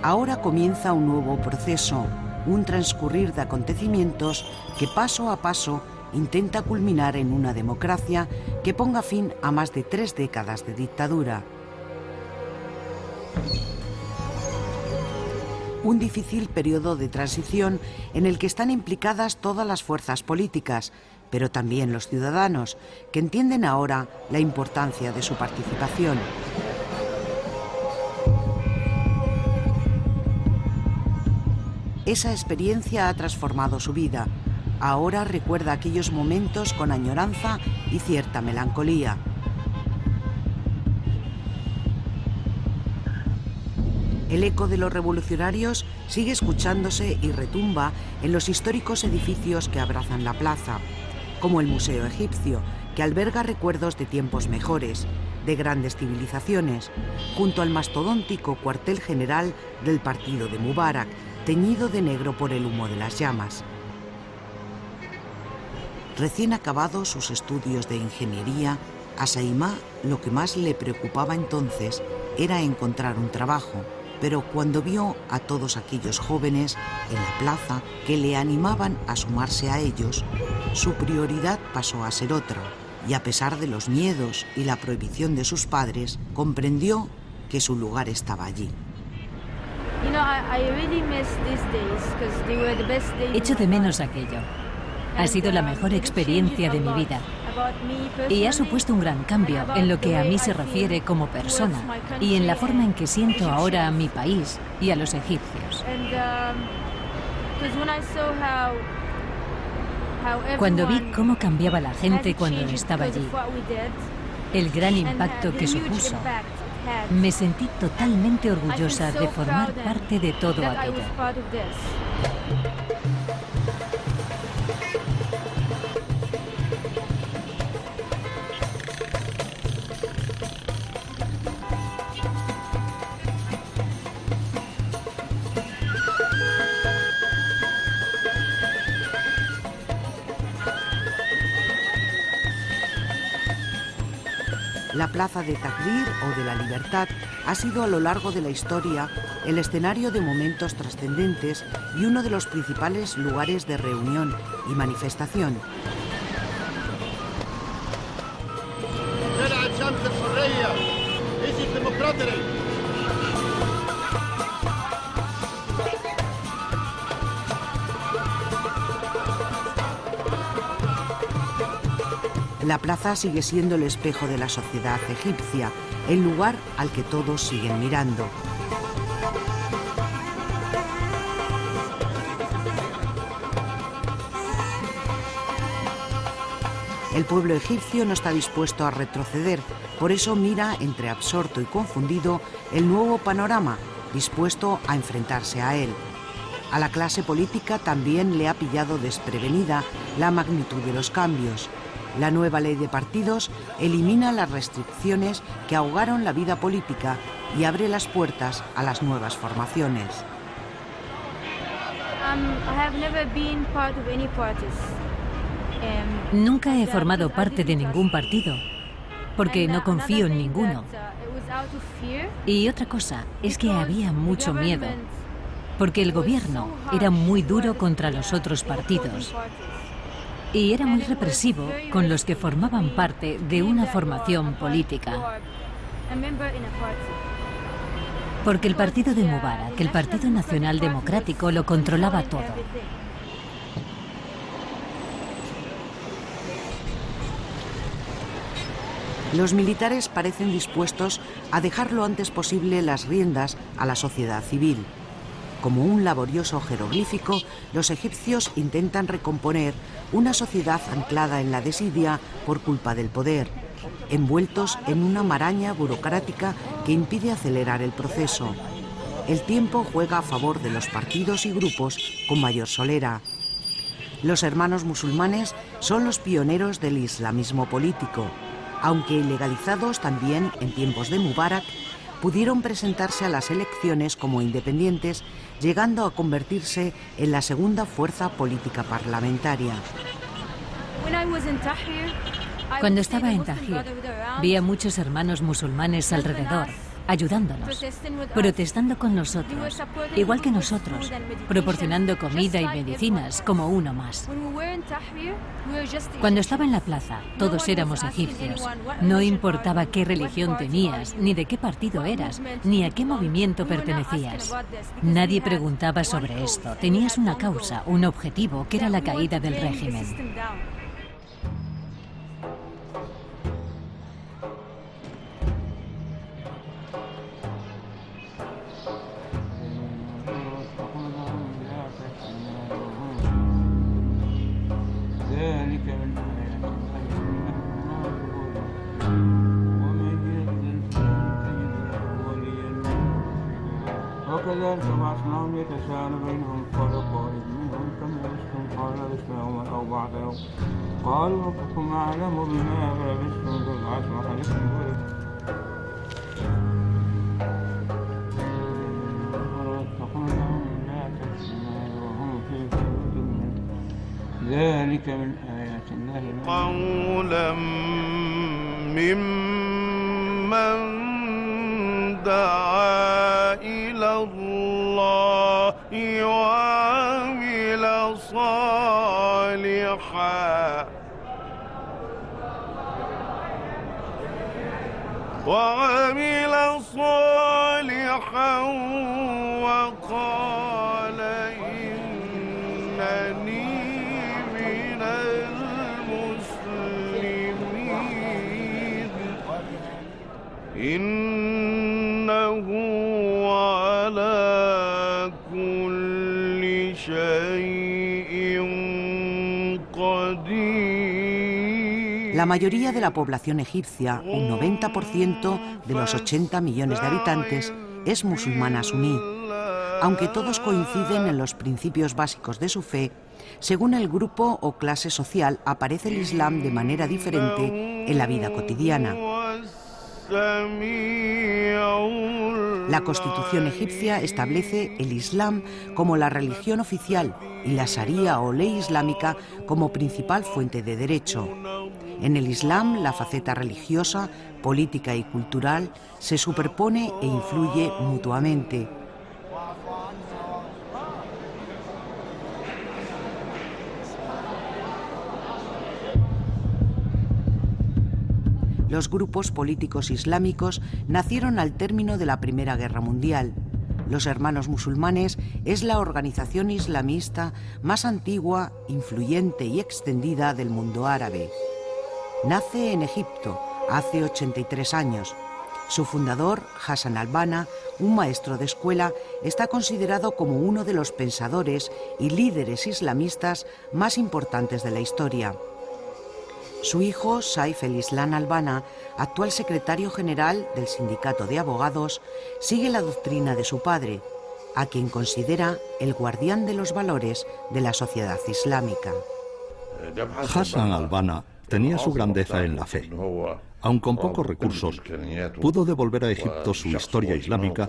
Ahora comienza un nuevo proceso, un transcurrir de acontecimientos que paso a paso intenta culminar en una democracia que ponga fin a más de 3 décadas de dictadura. Un difícil periodo de transición en el que están implicadas todas las fuerzas políticas, pero también los ciudadanos, que entienden ahora la importancia de su participación. Esa experiencia ha transformado su vida. Ahora recuerda aquellos momentos con añoranza y cierta melancolía. El eco de los revolucionarios sigue escuchándose y retumba en los históricos edificios que abrazan la plaza, como el Museo Egipcio, que alberga recuerdos de tiempos mejores, de grandes civilizaciones, junto al mastodóntico cuartel general del partido de Mubarak, teñido de negro por el humo de las llamas. Recién acabados sus estudios de ingeniería, a Saimá lo que más le preocupaba entonces era encontrar un trabajo. Pero cuando vio a todos aquellos jóvenes en la plaza que le animaban a sumarse a ellos, su prioridad pasó a ser otra, y a pesar de los miedos y la prohibición de sus padres, comprendió que su lugar estaba allí. Echo de menos aquello. Ha sido la mejor experiencia de mi vida. Y ha supuesto un gran cambio en lo que a mí se refiere como persona y en la forma en que siento ahora a mi país y a los egipcios. Cuando vi cómo cambiaba la gente cuando estaba allí, el gran impacto que supuso, me sentí totalmente orgullosa de formar parte de todo aquello. La plaza de Takbir o de la Libertad ha sido a lo largo de la historia el escenario de momentos trascendentes y uno de los principales lugares de reunión y manifestación. La plaza sigue siendo el espejo de la sociedad egipcia, el lugar al que todos siguen mirando. El pueblo egipcio no está dispuesto a retroceder, por eso mira entre absorto y confundido el nuevo panorama, dispuesto a enfrentarse a él. A la clase política también le ha pillado desprevenida la magnitud de los cambios. La nueva ley de partidos elimina las restricciones que ahogaron la vida política y abre las puertas a las nuevas formaciones. Nunca he formado parte de ningún partido, porque no confío en ninguno. Y otra cosa es que había mucho miedo, porque el gobierno era muy duro contra los otros partidos. Y era muy represivo con los que formaban parte de una formación política. Porque el partido de Mubarak, el Partido Nacional Democrático, lo controlaba todo. Los militares parecen dispuestos a dejar lo antes posible las riendas a la sociedad civil. Como un laborioso jeroglífico, los egipcios intentan recomponer una sociedad anclada en la desidia por culpa del poder, envueltos en una maraña burocrática que impide acelerar el proceso. El tiempo juega a favor de los partidos y grupos con mayor solera. Los hermanos musulmanes son los pioneros del islamismo político, aunque ilegalizados también en tiempos de Mubarak, pudieron presentarse a las elecciones como independientes, llegando a convertirse en la segunda fuerza política parlamentaria. Cuando estaba en Tahrir, vi a muchos hermanos musulmanes alrededor, ayudándonos, protestando con nosotros, igual que nosotros, proporcionando comida y medicinas como uno más. Cuando estaba en la plaza, todos éramos egipcios. No importaba qué religión tenías, ni de qué partido eras, ni a qué movimiento pertenecías. Nadie preguntaba sobre esto. Tenías una causa, un objetivo, que era la caída del régimen. وكذلك بعثناهم يتساءل بينهم قال قائل منهم كم لبثتم قال لبثنا يوما أو بعض يوم قالوا ربكم أعلم بما لبثتم فابعث أحدكم ذلك من آيات الله قولا ممن دعا إلى الله وعمل صالحا وقال إنني من المسلمين إنه على كل شيء قدير. La mayoría de la población egipcia, un 90% de los 80 millones de habitantes, es musulmana suní. Aunque todos coinciden en los principios básicos de su fe, según el grupo o clase social aparece el Islam de manera diferente en la vida cotidiana. La Constitución egipcia establece el Islam como la religión oficial y la Sharia o ley islámica como principal fuente de derecho. En el Islam, la faceta religiosa, política y cultural se superpone e influye mutuamente. Los grupos políticos islámicos nacieron al término de la Primera Guerra Mundial. Los Hermanos Musulmanes es la organización islamista más antigua, influyente y extendida del mundo árabe. Nace en Egipto hace 83 años. Su fundador, Hassan al-Banna, un maestro de escuela, está considerado como uno de los pensadores y líderes islamistas más importantes de la historia. Su hijo, Saif el-Islam al-Banna, actual secretario general del Sindicato de Abogados, sigue la doctrina de su padre, a quien considera el guardián de los valores de la sociedad islámica. Hassan al-Banna tenía su grandeza en la fe. Aun con pocos recursos, pudo devolver a Egipto su historia islámica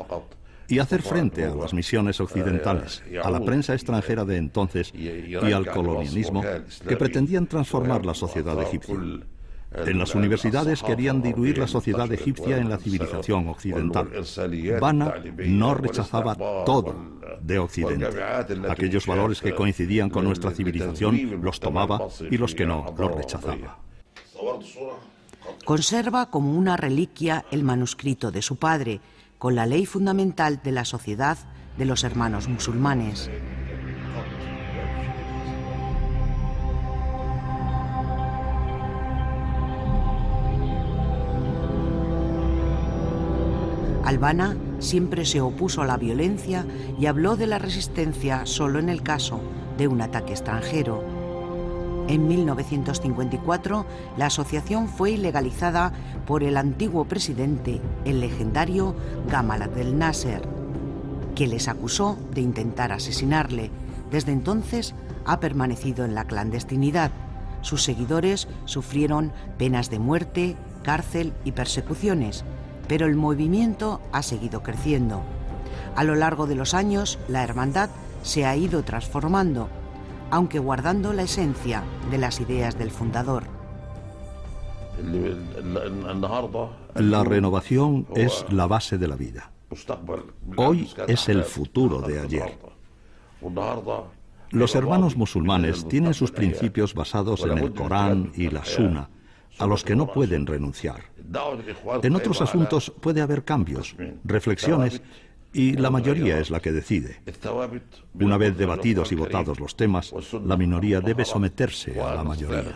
y hacer frente a las misiones occidentales, a la prensa extranjera de entonces y al colonialismo que pretendían transformar la sociedad egipcia. En las universidades querían diluir la sociedad egipcia en la civilización occidental. Banna no rechazaba todo de Occidente. Aquellos valores que coincidían con nuestra civilización los tomaba y los que no los rechazaba. Conserva como una reliquia el manuscrito de su padre, con la ley fundamental de la sociedad de los hermanos musulmanes. Al-Banna siempre se opuso a la violencia y habló de la resistencia solo en el caso de un ataque extranjero. En 1954, la asociación fue ilegalizada por el antiguo presidente, el legendario Gamal Abdel Nasser, que les acusó de intentar asesinarle. Desde entonces ha permanecido en la clandestinidad. Sus seguidores sufrieron penas de muerte, cárcel y persecuciones, pero el movimiento ha seguido creciendo. A lo largo de los años, la hermandad se ha ido transformando, aunque guardando la esencia de las ideas del fundador. La renovación es la base de la vida. Hoy es el futuro de ayer. Los hermanos musulmanes tienen sus principios basados en el Corán y la Sunna, a los que no pueden renunciar. En otros asuntos puede haber cambios, reflexiones, y la mayoría es la que decide. Una vez debatidos y votados los temas, la minoría debe someterse a la mayoría.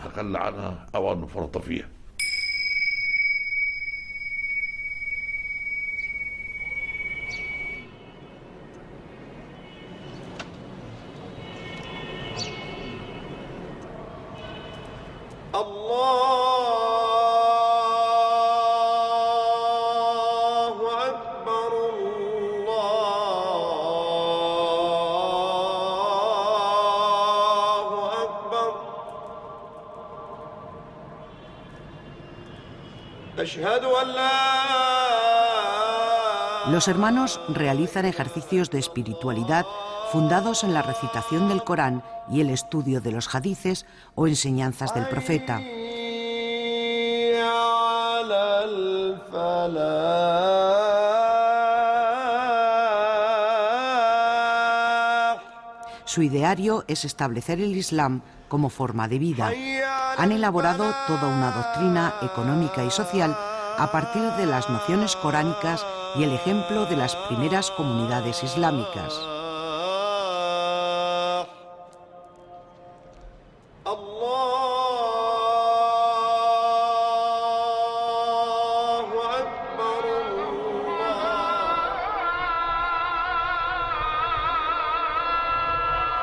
Los hermanos realizan ejercicios de espiritualidad fundados en la recitación del Corán y el estudio de los hadices o enseñanzas del profeta. Su ideario es establecer el Islam como forma de vida. Han elaborado toda una doctrina económica y social a partir de las nociones coránicas y el ejemplo de las primeras comunidades islámicas.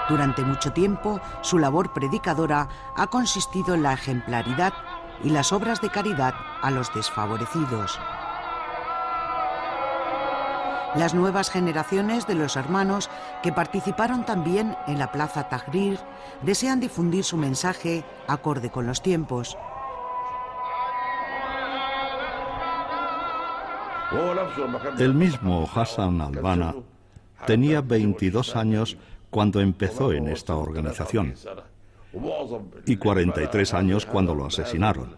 Durante mucho tiempo, su labor predicadora ha consistido en la ejemplaridad y las obras de caridad a los desfavorecidos. Las nuevas generaciones de los hermanos que participaron también en la Plaza Tahrir desean difundir su mensaje acorde con los tiempos. El mismo Hassan al-Banna tenía 22 años cuando empezó en esta organización y 43 años cuando lo asesinaron.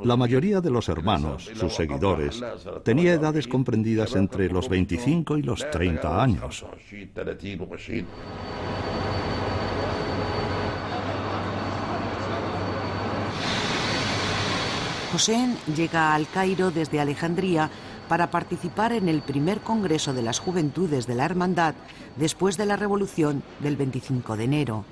La mayoría de los hermanos, sus seguidores, tenía edades comprendidas entre los 25 y los 30 años. Hossein llega al Cairo desde Alejandría para participar en el primer Congreso de las Juventudes de la Hermandad después de la Revolución del 25 de enero.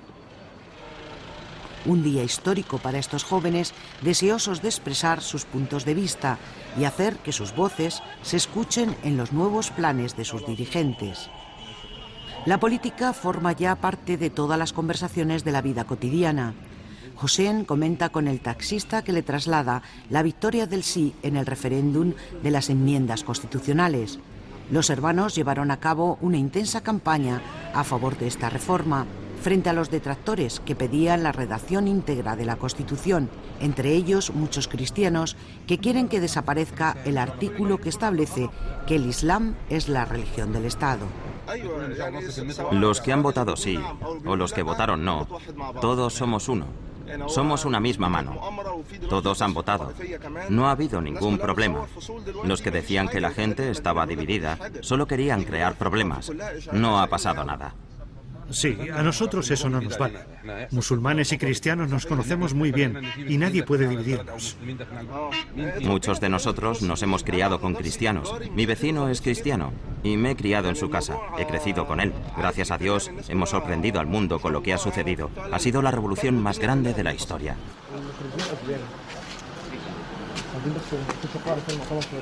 Un día histórico para estos jóvenes deseosos de expresar sus puntos de vista y hacer que sus voces se escuchen en los nuevos planes de sus dirigentes. La política forma ya parte de todas las conversaciones de la vida cotidiana. Hossein comenta con el taxista que le traslada la victoria del sí en el referéndum de las enmiendas constitucionales. Los hermanos llevaron a cabo una intensa campaña a favor de esta reforma, frente a los detractores que pedían la redacción íntegra de la Constitución, entre ellos muchos cristianos que quieren que desaparezca el artículo que establece que el Islam es la religión del Estado. Los que han votado sí o los que votaron no, todos somos uno. Somos una misma mano. Todos han votado. No ha habido ningún problema. Los que decían que la gente estaba dividida solo querían crear problemas. No ha pasado nada. Sí, a nosotros eso no nos vale. Musulmanes y cristianos nos conocemos muy bien y nadie puede dividirnos. Muchos de nosotros nos hemos criado con cristianos. Mi vecino es cristiano y me he criado en su casa. He crecido con él. Gracias a Dios hemos sorprendido al mundo con lo que ha sucedido. Ha sido la revolución más grande de la historia.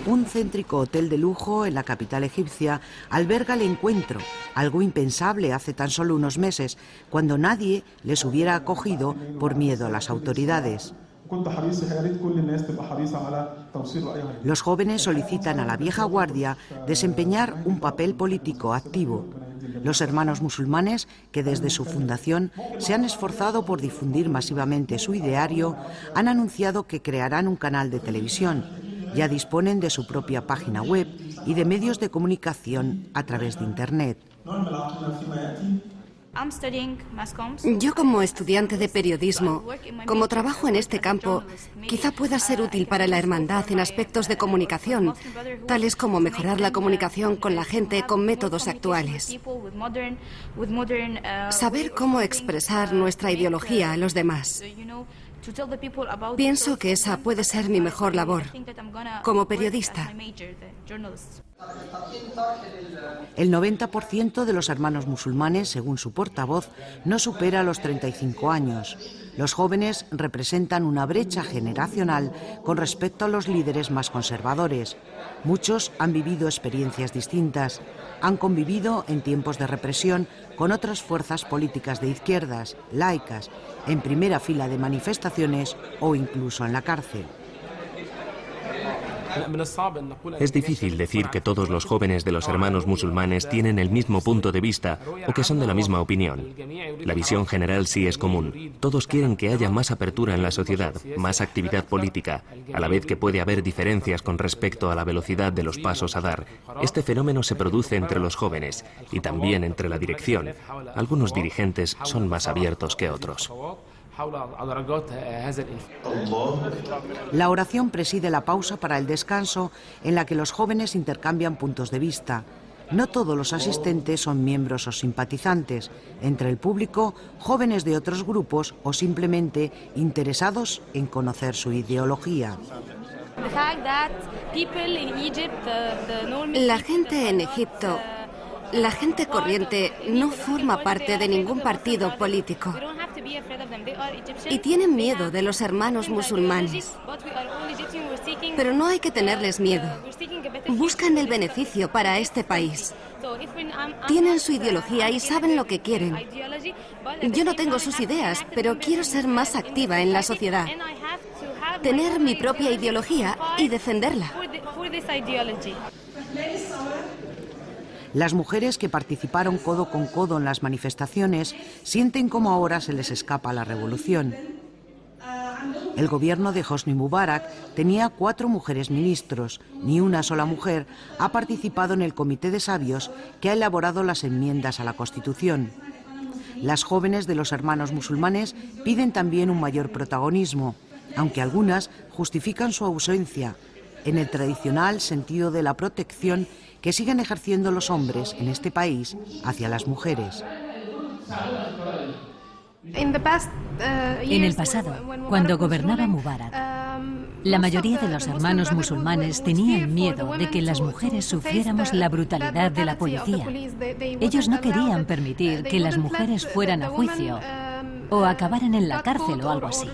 Un céntrico hotel de lujo en la capital egipcia alberga el encuentro, algo impensable hace tan solo unos meses, cuando nadie les hubiera acogido por miedo a las autoridades. Los jóvenes solicitan a la vieja guardia desempeñar un papel político activo. Los hermanos musulmanes, que desde su fundación se han esforzado por difundir masivamente su ideario, han anunciado que crearán un canal de televisión. Ya disponen de su propia página web y de medios de comunicación a través de Internet. Yo, como estudiante de periodismo, como trabajo en este campo, quizá pueda ser útil para la hermandad en aspectos de comunicación, tales como mejorar la comunicación con la gente con métodos actuales. Saber cómo expresar nuestra ideología a los demás. Pienso que esa puede ser mi mejor labor como periodista. El 90% de los hermanos musulmanes, según su portavoz, no supera los 35 años. Los jóvenes representan una brecha generacional con respecto a los líderes más conservadores. Muchos han vivido experiencias distintas. Han convivido en tiempos de represión con otras fuerzas políticas de izquierdas, laicas, en primera fila de manifestaciones o incluso en la cárcel. Es difícil decir que todos los jóvenes de los hermanos musulmanes tienen el mismo punto de vista o que son de la misma opinión. La visión general sí es común. Todos quieren que haya más apertura en la sociedad, más actividad política, a la vez que puede haber diferencias con respecto a la velocidad de los pasos a dar. Este fenómeno se produce entre los jóvenes y también entre la dirección. Algunos dirigentes son más abiertos que otros. La oración preside la pausa para el descanso en la que los jóvenes intercambian puntos de vista. No todos los asistentes son miembros o simpatizantes. Entre el público, jóvenes de otros grupos o simplemente interesados en conocer su ideología. La gente en Egipto, la gente corriente, no forma parte de ningún partido político. Y tienen miedo de los hermanos musulmanes. Pero no hay que tenerles miedo. Buscan el beneficio para este país. Tienen su ideología y saben lo que quieren. Yo no tengo sus ideas, pero quiero ser más activa en la sociedad. Tener mi propia ideología y defenderla. Las mujeres que participaron codo con codo en las manifestaciones sienten como ahora se les escapa la revolución. El gobierno de Hosni Mubarak tenía 4 mujeres ministros. Ni una sola mujer ha participado en el comité de sabios que ha elaborado las enmiendas a la Constitución. Las jóvenes de los hermanos musulmanes piden también un mayor protagonismo, aunque algunas justifican su ausencia en el tradicional sentido de la protección que siguen ejerciendo los hombres en este país hacia las mujeres. En el pasado, cuando gobernaba Mubarak, la mayoría de los hermanos musulmanes tenían miedo de que las mujeres sufriéramos la brutalidad de la policía. Ellos no querían permitir que las mujeres fueran a juicio o acabaran en la cárcel o algo así.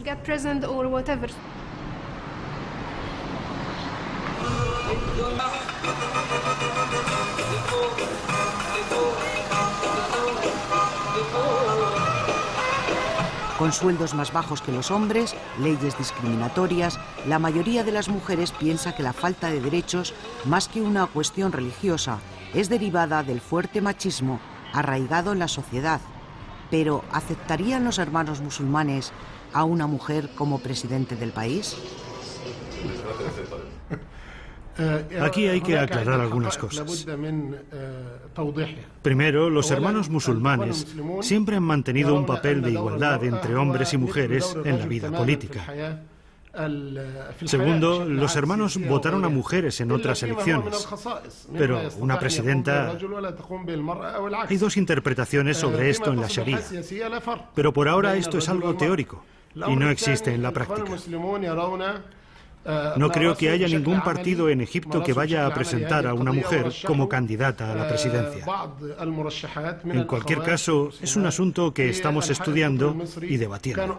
Con sueldos más bajos que los hombres, leyes discriminatorias, la mayoría de las mujeres piensa que la falta de derechos, más que una cuestión religiosa, es derivada del fuerte machismo arraigado en la sociedad. Pero, ¿aceptarían los hermanos musulmanes a una mujer como presidente del país? Aquí hay que aclarar algunas cosas. Primero, los hermanos musulmanes siempre han mantenido un papel de igualdad entre hombres y mujeres en la vida política. Segundo, los hermanos votaron a mujeres en otras elecciones, pero una presidenta... Hay 2 interpretaciones sobre esto en la Sharia, pero por ahora esto es algo teórico y no existe en la práctica. No creo que haya ningún partido en Egipto que vaya a presentar a una mujer como candidata a la presidencia. En cualquier caso, es un asunto que estamos estudiando y debatiendo.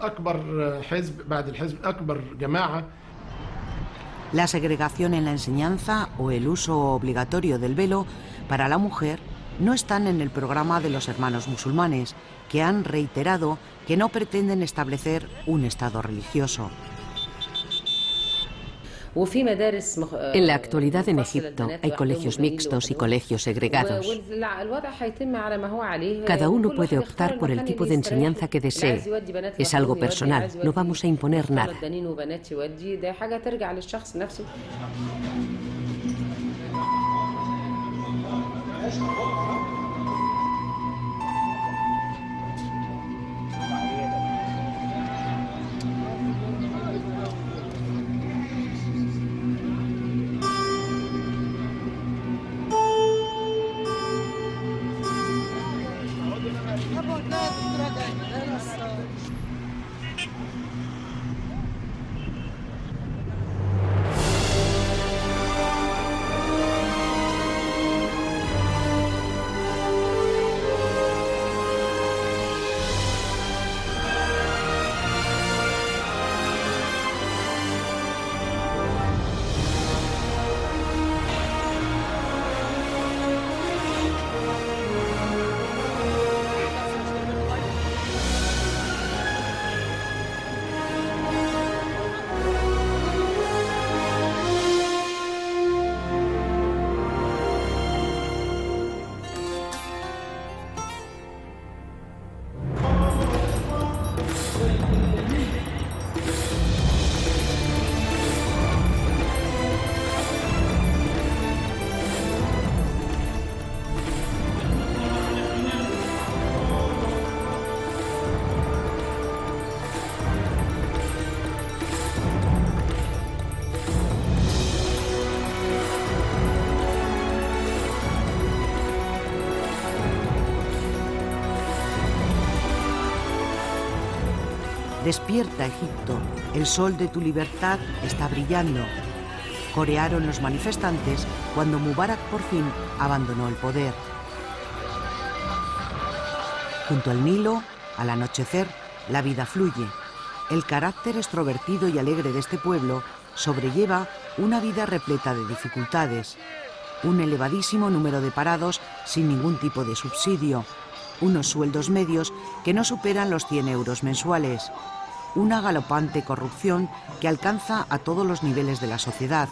La segregación en la enseñanza o el uso obligatorio del velo para la mujer no están en el programa de los hermanos musulmanes, que han reiterado que no pretenden establecer un Estado religioso. En la actualidad en Egipto hay colegios mixtos y colegios segregados. Cada uno puede optar por el tipo de enseñanza que desee. Es algo personal, no vamos a imponer nada. Despierta, Egipto, el sol de tu libertad está brillando. Corearon los manifestantes cuando Mubarak por fin abandonó el poder. Junto al Nilo, al anochecer, la vida fluye. El carácter extrovertido y alegre de este pueblo sobrelleva una vida repleta de dificultades. Un elevadísimo número de parados sin ningún tipo de subsidio. Unos sueldos medios que no superan los 100 euros mensuales. Una galopante corrupción que alcanza a todos los niveles de la sociedad.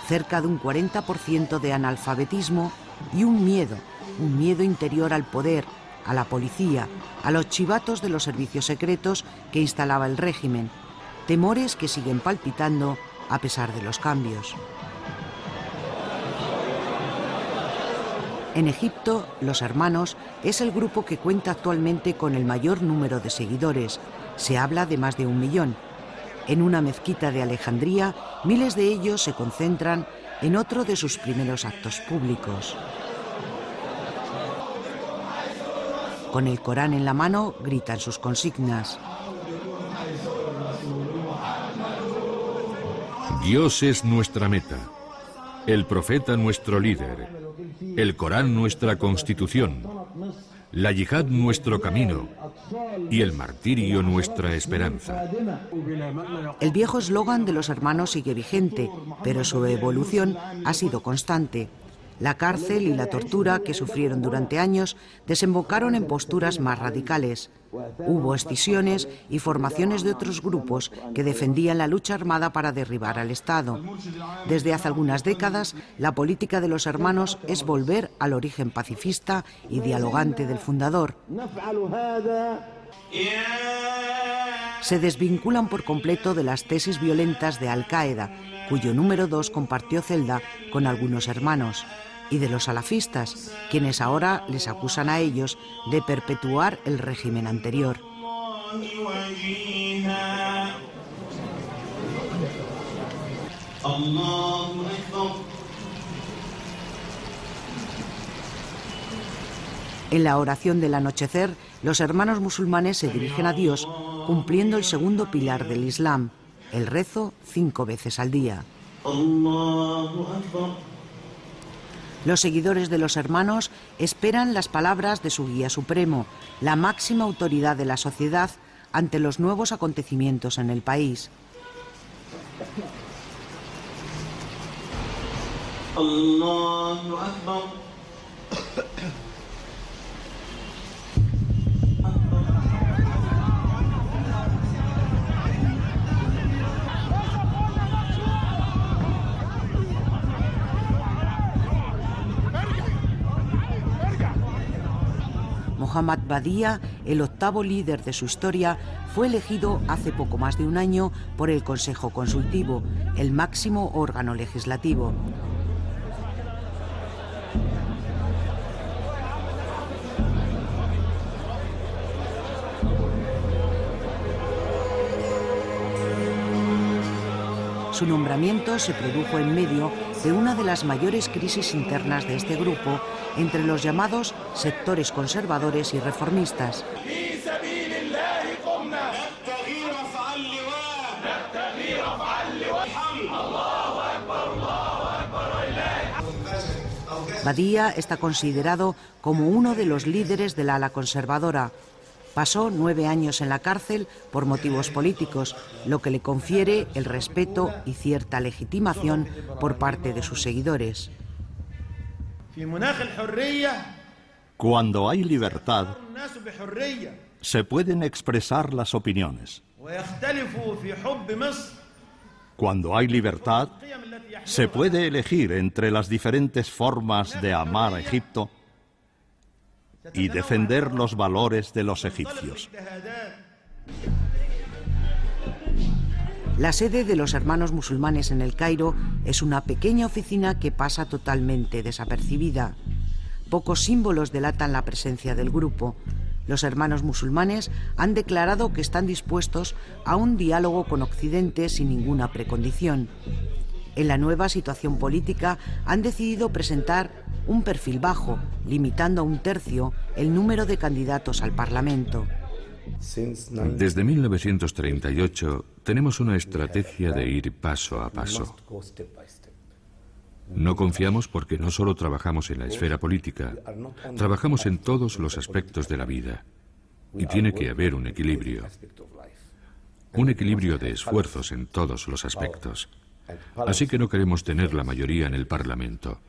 Cerca de un 40% de analfabetismo y un miedo interior al poder, a la policía, a los chivatos de los servicios secretos que instalaba el régimen. Temores que siguen palpitando a pesar de los cambios. En Egipto, Los Hermanos es el grupo que cuenta actualmente con el mayor número de seguidores. Se habla de más de 1 millón. En una mezquita de Alejandría, miles de ellos se concentran en otro de sus primeros actos públicos. Con el Corán en la mano, gritan sus consignas. Dios es nuestra meta, el profeta nuestro líder, el Corán nuestra constitución, la yihad nuestro camino y el martirio nuestra esperanza. El viejo eslogan de Los Hermanos sigue vigente, pero su evolución ha sido constante. La cárcel y la tortura que sufrieron durante años desembocaron en posturas más radicales. Hubo escisiones y formaciones de otros grupos que defendían la lucha armada para derribar al Estado. Desde hace algunas décadas, la política de Los Hermanos es volver al origen pacifista y dialogante del fundador. Se desvinculan por completo de las tesis violentas de Al-Qaeda, cuyo número 2 compartió celda con algunos hermanos, y de los salafistas, quienes ahora les acusan a ellos de perpetuar el régimen anterior. En la oración del anochecer, los hermanos musulmanes se dirigen a Dios cumpliendo el segundo pilar del Islam, el rezo 5 veces al día. Los seguidores de los hermanos esperan las palabras de su guía supremo, la máxima autoridad de la sociedad ante los nuevos acontecimientos en el país. Allahu Akbar. Mohammad Badia, el 8º líder de su historia, fue elegido hace poco más de un año por el Consejo Consultivo, el máximo órgano legislativo. Su nombramiento se produjo en medio de una de las mayores crisis internas de este grupo entre los llamados sectores conservadores y reformistas. Badia está considerado como uno de los líderes del ala conservadora. Pasó 9 años en la cárcel por motivos políticos, lo que le confiere el respeto y cierta legitimación por parte de sus seguidores. Cuando hay libertad, se pueden expresar las opiniones. Cuando hay libertad, se puede elegir entre las diferentes formas de amar a Egipto y defender los valores de los egipcios. La sede de los hermanos musulmanes en El Cairo es una pequeña oficina que pasa totalmente desapercibida. Pocos símbolos delatan la presencia del grupo. Los hermanos musulmanes han declarado que están dispuestos a un diálogo con Occidente sin ninguna precondición. En la nueva situación política han decidido presentar un perfil bajo, limitando a 1/3 el número de candidatos al Parlamento. Desde 1938 tenemos una estrategia de ir paso a paso. No confiamos porque no solo trabajamos en la esfera política, trabajamos en todos los aspectos de la vida. Y tiene que haber un equilibrio. Un equilibrio de esfuerzos en todos los aspectos. Así que no queremos tener la mayoría en el Parlamento.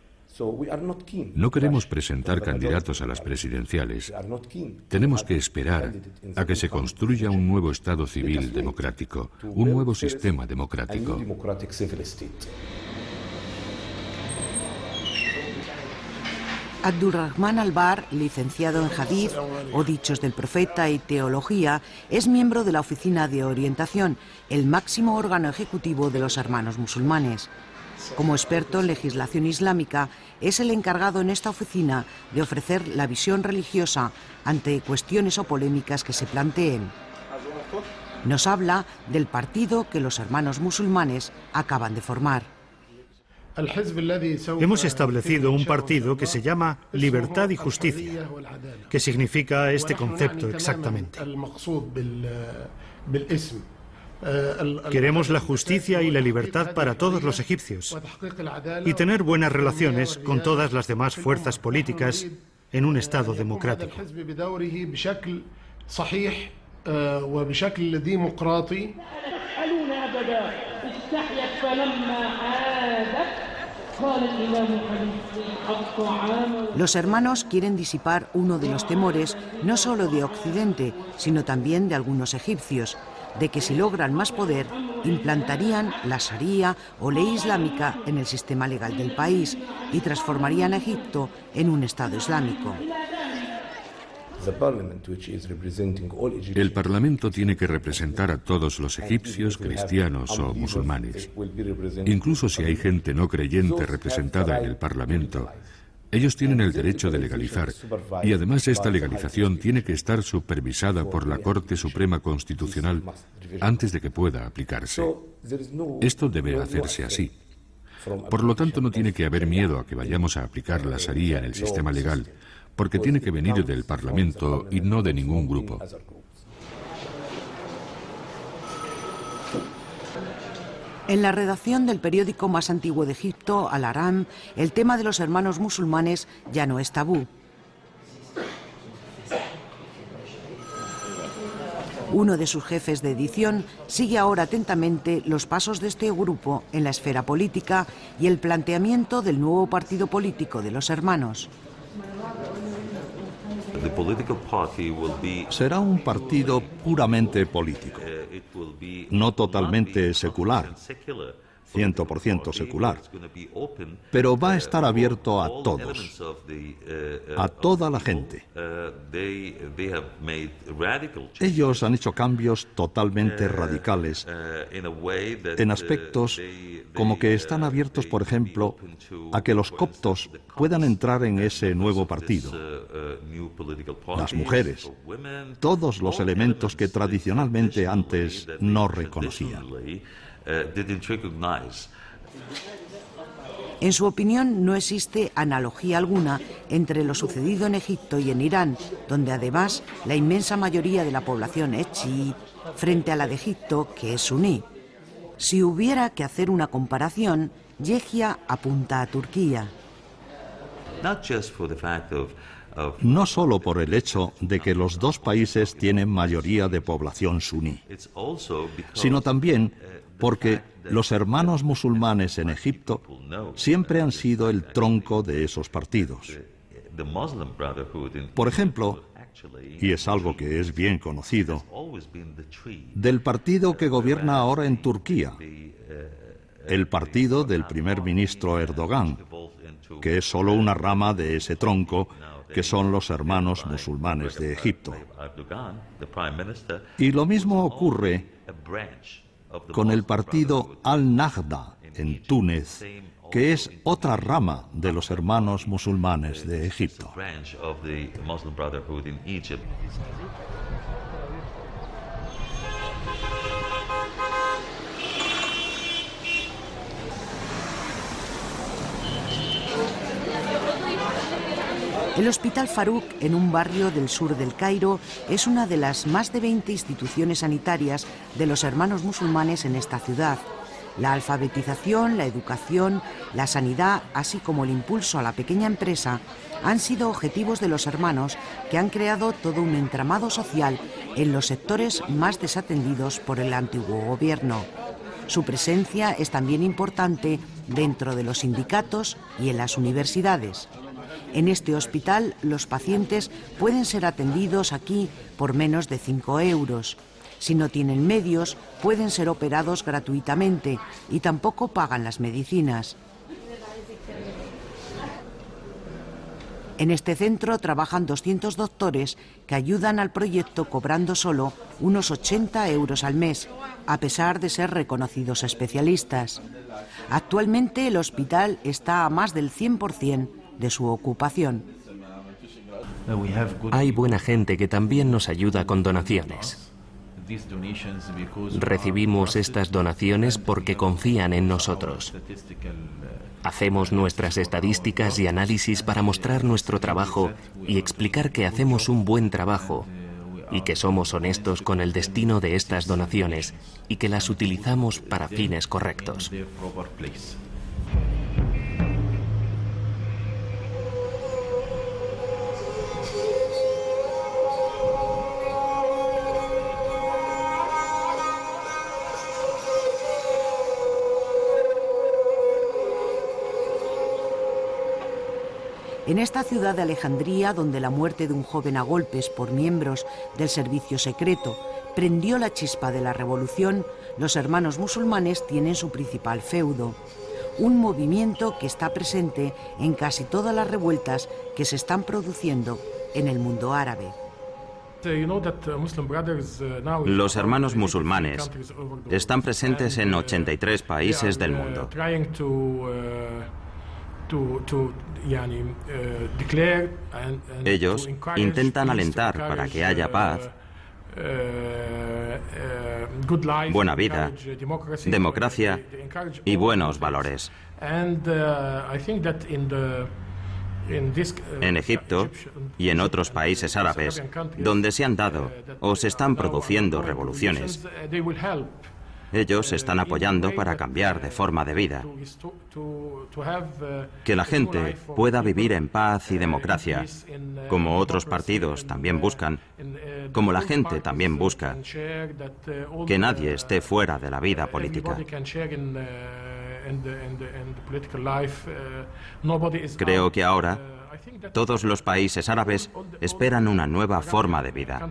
No queremos presentar candidatos a las presidenciales. Tenemos que esperar a que se construya un nuevo Estado civil democrático, un nuevo sistema democrático. Abdulrahman Albar, licenciado en Hadith o Dichos del Profeta y Teología, es miembro de la Oficina de Orientación, el máximo órgano ejecutivo de los Hermanos Musulmanes. Como experto en legislación islámica, es el encargado en esta oficina de ofrecer la visión religiosa ante cuestiones o polémicas que se planteen. Nos habla del partido que los Hermanos Musulmanes acaban de formar. Hemos establecido un partido que se llama Libertad y Justicia, que significa este concepto exactamente. Queremos la justicia y la libertad para todos los egipcios y tener buenas relaciones con todas las demás fuerzas políticas en un Estado democrático. Los hermanos quieren disipar uno de los temores no solo de Occidente, sino también de algunos egipcios, de que si logran más poder, implantarían la Sharia o ley islámica en el sistema legal del país y transformarían a Egipto en un Estado islámico. El Parlamento tiene que representar a todos los egipcios, cristianos o musulmanes. Incluso si hay gente no creyente representada en el Parlamento, ellos tienen el derecho de legalizar, y además esta legalización tiene que estar supervisada por la Corte Suprema Constitucional antes de que pueda aplicarse. Esto debe hacerse así. Por lo tanto, no tiene que haber miedo a que vayamos a aplicar la Sharia en el sistema legal, porque tiene que venir del Parlamento y no de ningún grupo. En la redacción del periódico más antiguo de Egipto, Al-Aram, el tema de los hermanos musulmanes ya no es tabú. Uno de sus jefes de edición sigue ahora atentamente los pasos de este grupo en la esfera política y el planteamiento del nuevo partido político de los hermanos. Será un partido puramente político, no totalmente secular, 100% secular, pero va a estar abierto a todos, a toda la gente. Ellos han hecho cambios totalmente radicales en aspectos como que están abiertos, por ejemplo, a que los coptos puedan entrar en ese nuevo partido, las mujeres, todos los elementos que tradicionalmente antes no reconocían. En su opinión, no existe analogía alguna entre lo sucedido en Egipto y en Irán, donde además la inmensa mayoría de la población es chií, frente a la de Egipto, que es suní. Si hubiera que hacer una comparación, Yehia apunta a Turquía. No solo por el hecho de que los dos países tienen mayoría de población suní, sino también porque los hermanos musulmanes en Egipto siempre han sido el tronco de esos partidos. Por ejemplo, y es algo que es bien conocido, del partido que gobierna ahora en Turquía, el partido del primer ministro Erdogan, que es solo una rama de ese tronco que son los hermanos musulmanes de Egipto. Y lo mismo ocurre con el partido Al-Nahda en Túnez, que es otra rama de los hermanos musulmanes de Egipto. El Hospital Farouk, en un barrio del sur del Cairo, es una de las más de 20 instituciones sanitarias de los hermanos musulmanes en esta ciudad. La alfabetización, la educación, la sanidad, así como el impulso a la pequeña empresa, han sido objetivos de los hermanos, que han creado todo un entramado social en los sectores más desatendidos por el antiguo gobierno. Su presencia es también importante dentro de los sindicatos y en las universidades. En este hospital, los pacientes pueden ser atendidos aquí por menos de 5 euros. Si no tienen medios, pueden ser operados gratuitamente y tampoco pagan las medicinas. En este centro trabajan 200 doctores que ayudan al proyecto cobrando solo unos 80 euros al mes, a pesar de ser reconocidos especialistas. Actualmente el hospital está a más del 100% de su ocupación. Hay buena gente que también nos ayuda con donaciones. Recibimos estas donaciones porque confían en nosotros. Hacemos nuestras estadísticas y análisis para mostrar nuestro trabajo y explicar que hacemos un buen trabajo y que somos honestos con el destino de estas donaciones y que las utilizamos para fines correctos. En esta ciudad de Alejandría, donde la muerte de un joven a golpes por miembros del servicio secreto prendió la chispa de la revolución, los hermanos musulmanes tienen su principal feudo. Un movimiento que está presente en casi todas las revueltas que se están produciendo en el mundo árabe. Los hermanos musulmanes están presentes en 83 países del mundo. Ellos intentan alentar para que haya paz, buena vida, democracia y buenos valores. En Egipto y en otros países árabes, donde se han dado o se están produciendo revoluciones, ellos están apoyando para cambiar de forma de vida, que la gente pueda vivir en paz y democracia, como otros partidos también buscan, como la gente también busca, que nadie esté fuera de la vida política. Creo que ahora todos los países árabes esperan una nueva forma de vida.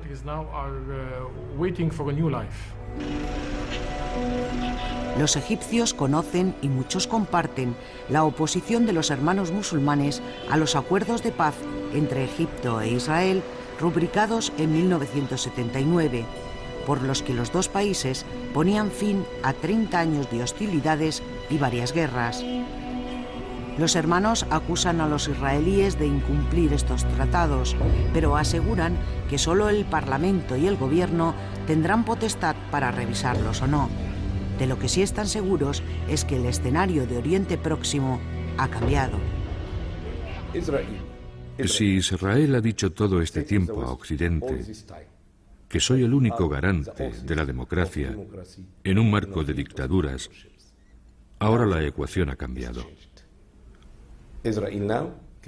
Los egipcios conocen y muchos comparten la oposición de los hermanos musulmanes a los acuerdos de paz entre Egipto e Israel rubricados en 1979, por los que los dos países ponían fin a 30 años de hostilidades y varias guerras. Los hermanos acusan a los israelíes de incumplir estos tratados, pero aseguran que solo el Parlamento y el Gobierno tendrán potestad para revisarlos o no. De lo que sí están seguros es que el escenario de Oriente Próximo ha cambiado. Si Israel ha dicho todo este tiempo a Occidente que soy el único garante de la democracia en un marco de dictaduras, ahora la ecuación ha cambiado.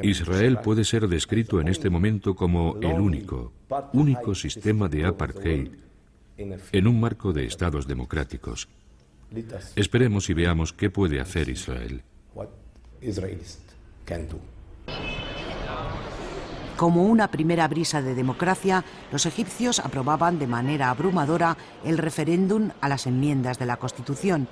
Israel puede ser descrito en este momento como el único sistema de apartheid en un marco de estados democráticos. Esperemos y veamos qué puede hacer Israel. Como una primera brisa de democracia, los egipcios aprobaban de manera abrumadora el referéndum a las enmiendas de la Constitución.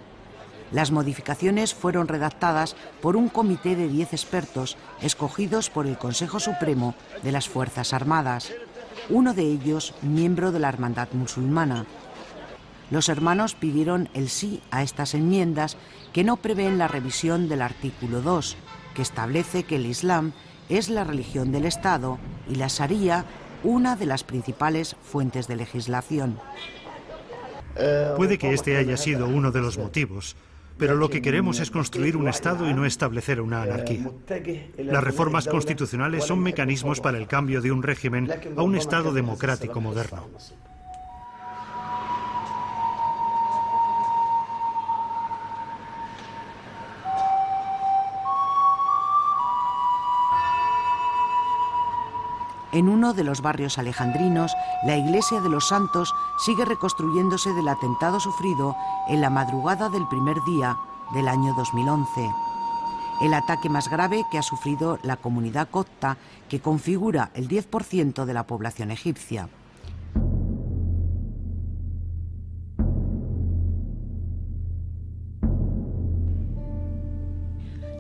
Las modificaciones fueron redactadas por un comité de 10 expertos escogidos por el Consejo Supremo de las Fuerzas Armadas, uno de ellos miembro de la Hermandad Musulmana. Los hermanos pidieron el sí a estas enmiendas que no prevén la revisión del artículo 2, que establece que el Islam es la religión del Estado y la Sharia una de las principales fuentes de legislación. Puede que este haya sido uno de los motivos, Pero lo que queremos es construir un Estado y no establecer una anarquía. Las reformas constitucionales son mecanismos para el cambio de un régimen a un Estado democrático moderno. En uno de los barrios alejandrinos, la iglesia de los Santos sigue reconstruyéndose del atentado sufrido en la madrugada del primer día del año 2011. El ataque más grave que ha sufrido la comunidad copta, que configura el 10% de la población egipcia.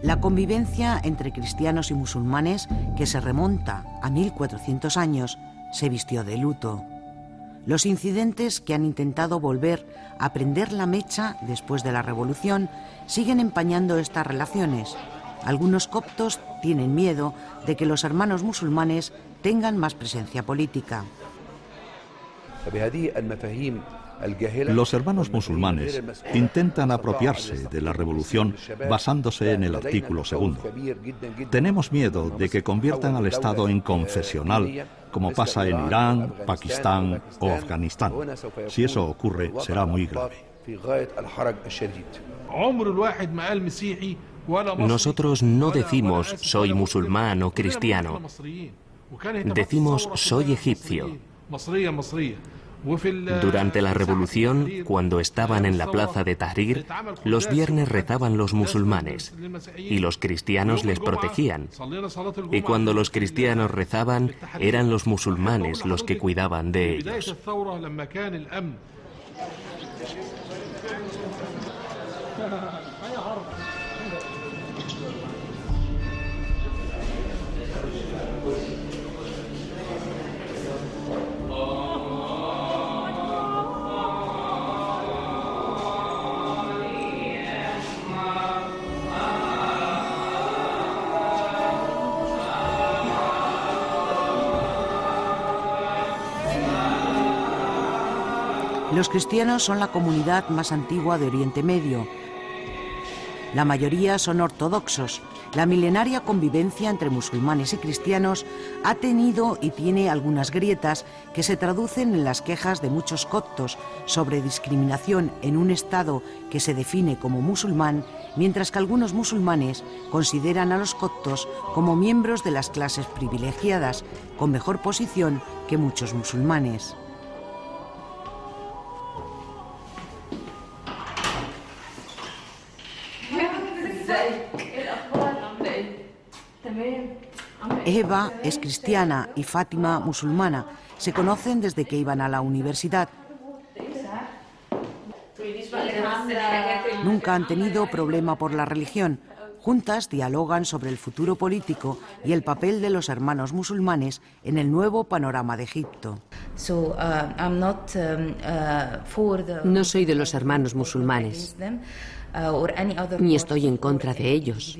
La convivencia entre cristianos y musulmanes, que se remonta a 1400 años, se vistió de luto. Los incidentes que han intentado volver a prender la mecha después de la revolución siguen empañando estas relaciones. Algunos coptos tienen miedo de que los hermanos musulmanes tengan más presencia política. Los hermanos musulmanes intentan apropiarse de la revolución basándose en el artículo 2. Tenemos miedo de que conviertan al Estado en confesional, como pasa en Irán, Pakistán o Afganistán. Si eso ocurre, será muy grave. Nosotros no decimos soy musulmán o cristiano. Decimos soy egipcio. Durante la revolución, cuando estaban en la plaza de Tahrir, los viernes rezaban los musulmanes y los cristianos les protegían. Y cuando los cristianos rezaban, eran los musulmanes los que cuidaban de ellos. Los cristianos son la comunidad más antigua de Oriente Medio. La mayoría son ortodoxos. La milenaria convivencia entre musulmanes y cristianos ha tenido y tiene algunas grietas que se traducen en las quejas de muchos coptos sobre discriminación en un Estado que se define como musulmán, mientras que algunos musulmanes consideran a los coptos como miembros de las clases privilegiadas, con mejor posición que muchos musulmanes. Eva es cristiana y Fátima musulmana. Se conocen desde que iban a la universidad. Nunca han tenido problema por la religión. Juntas dialogan sobre el futuro político y el papel de los hermanos musulmanes en el nuevo panorama de Egipto. No soy de los hermanos musulmanes, ni estoy en contra de ellos,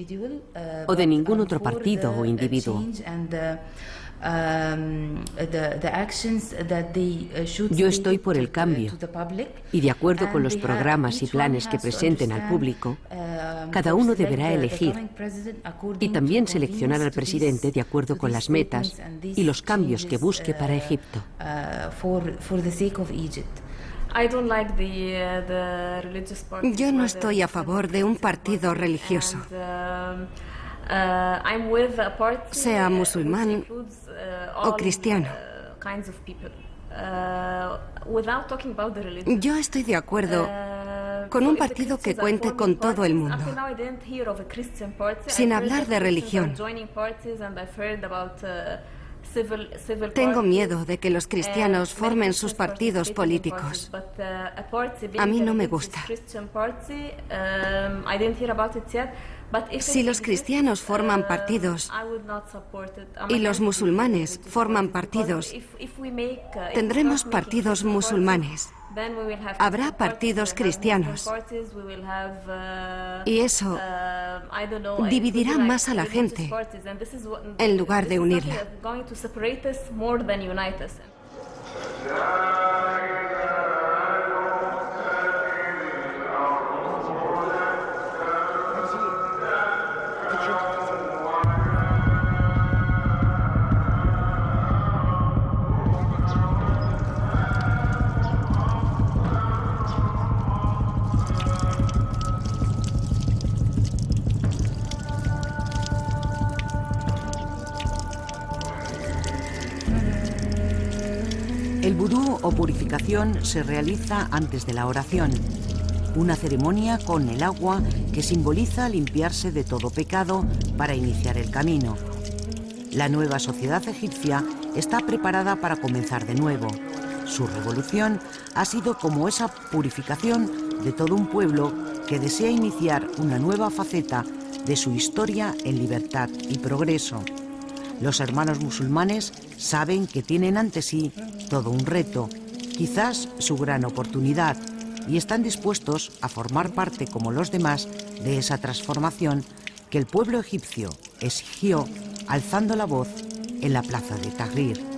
o de ningún otro partido o individuo. Yo estoy por el cambio y, de acuerdo con los programas y planes que presenten al público, cada uno deberá elegir y también seleccionar al presidente de acuerdo con las metas y los cambios que busque para Egipto. Yo no estoy a favor de un partido religioso, sea musulmán o cristiano. Yo estoy de acuerdo con un partido que cuente con todo el mundo, sin hablar de religión. Tengo miedo de que los cristianos formen sus partidos políticos. A mí no me gusta. Si los cristianos forman partidos y los musulmanes forman partidos, tendremos partidos musulmanes. Habrá partidos cristianos. Y eso dividirá más a la gente en lugar de unirla. El vudú o purificación se realiza antes de la oración, una ceremonia con el agua que simboliza limpiarse de todo pecado para iniciar el camino. La nueva sociedad egipcia está preparada para comenzar de nuevo. Su revolución ha sido como esa purificación de todo un pueblo que desea iniciar una nueva faceta de su historia en libertad y progreso. Los hermanos musulmanes saben que tienen ante sí todo un reto, quizás su gran oportunidad, y están dispuestos a formar parte como los demás de esa transformación que el pueblo egipcio exigió alzando la voz en la plaza de Tahrir.